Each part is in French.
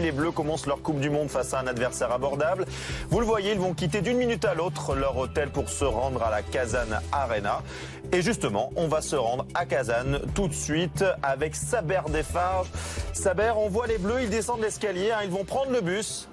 Les Bleus commencent leur Coupe du Monde face à un adversaire abordable. Vous le voyez, ils vont quitter d'une minute à l'autre leur hôtel pour se rendre à la Kazan Arena. Et justement, on va se rendre à Kazan tout de suite avec Saber Defarge. Saber, on voit les Bleus, ils descendent l'escalier, ils vont prendre le bus.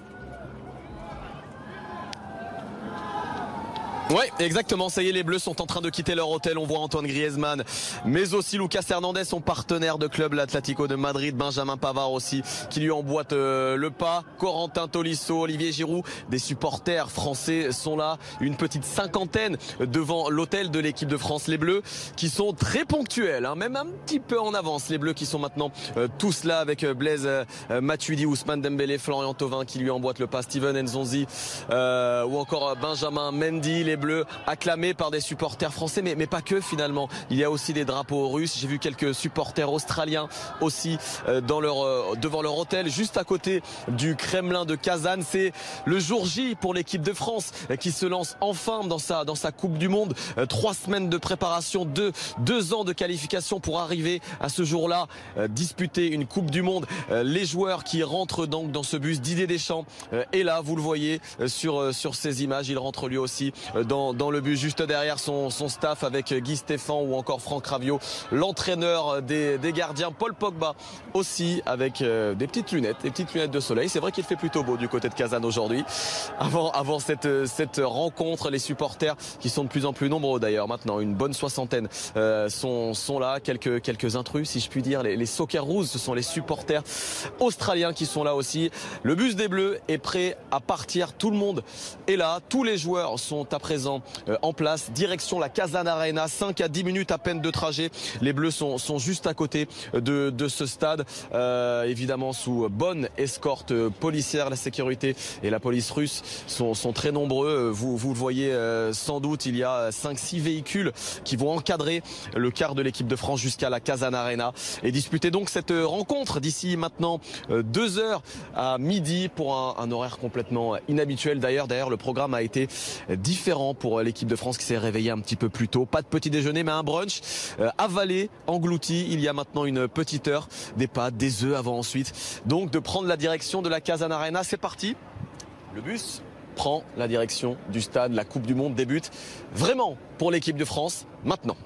Ouais, exactement, ça y est, les Bleus sont en train de quitter leur hôtel. On voit Antoine Griezmann, mais aussi Lucas Hernandez, son partenaire de club, l'Atlético de Madrid, Benjamin Pavard aussi, qui lui emboîte le pas, Corentin Tolisso, Olivier Giroud. Des supporters français sont là, une petite cinquantaine devant l'hôtel de l'équipe de France. Les Bleus qui sont très ponctuels, même un petit peu en avance. Les Bleus qui sont maintenant tous là avec Blaise Matuidi, Ousmane Dembélé, Florian Thauvin qui lui emboîte le pas, Steven Nzonzi ou encore Benjamin Mendy. Les Bleus acclamés par des supporters français, mais pas que finalement. Il y a aussi des drapeaux russes. J'ai vu quelques supporters australiens aussi devant leur hôtel, juste à côté du Kremlin de Kazan. C'est le jour J pour l'équipe de France qui se lance enfin dans sa Coupe du Monde. 3 semaines de préparation, 2 ans de qualification pour arriver à ce jour-là, disputer une Coupe du Monde. Les joueurs qui rentrent donc dans ce bus, Didier Deschamps est là, vous le voyez sur ces images. Il rentre lui aussi dans le bus, juste derrière son staff avec Guy Stéphane ou encore Franck Raviot, l'entraîneur des gardiens, Paul Pogba aussi avec des petites lunettes de soleil. C'est vrai qu'il fait plutôt beau du côté de Kazan aujourd'hui. Avant cette rencontre, les supporters qui sont de plus en plus nombreux d'ailleurs maintenant, une bonne soixantaine sont là, quelques intrus si je puis dire, les Socceroos, ce sont les supporters australiens qui sont là aussi. Le bus des Bleus est prêt à partir, tout le monde est là, tous les joueurs sont à présent en place, direction la Kazan Arena, 5 à 10 minutes à peine de trajet. Les Bleus sont juste à côté de ce stade, évidemment sous bonne escorte policière. La sécurité et la police russe sont très nombreux. Vous le voyez sans doute, il y a 5-6 véhicules qui vont encadrer le quart de l'équipe de France jusqu'à la Kazan Arena et disputer donc cette rencontre d'ici maintenant 2 heures à midi pour un horaire complètement inhabituel. D'ailleurs, le programme a été différent pour l'équipe de France qui s'est réveillée un petit peu plus tôt. Pas de petit déjeuner mais un brunch avalé, englouti il y a maintenant une petite heure. Des pâtes, des œufs avant ensuite. Donc de prendre la direction de la Kazan Arena. C'est parti. Le bus prend la direction du stade. La Coupe du Monde débute vraiment pour l'équipe de France maintenant.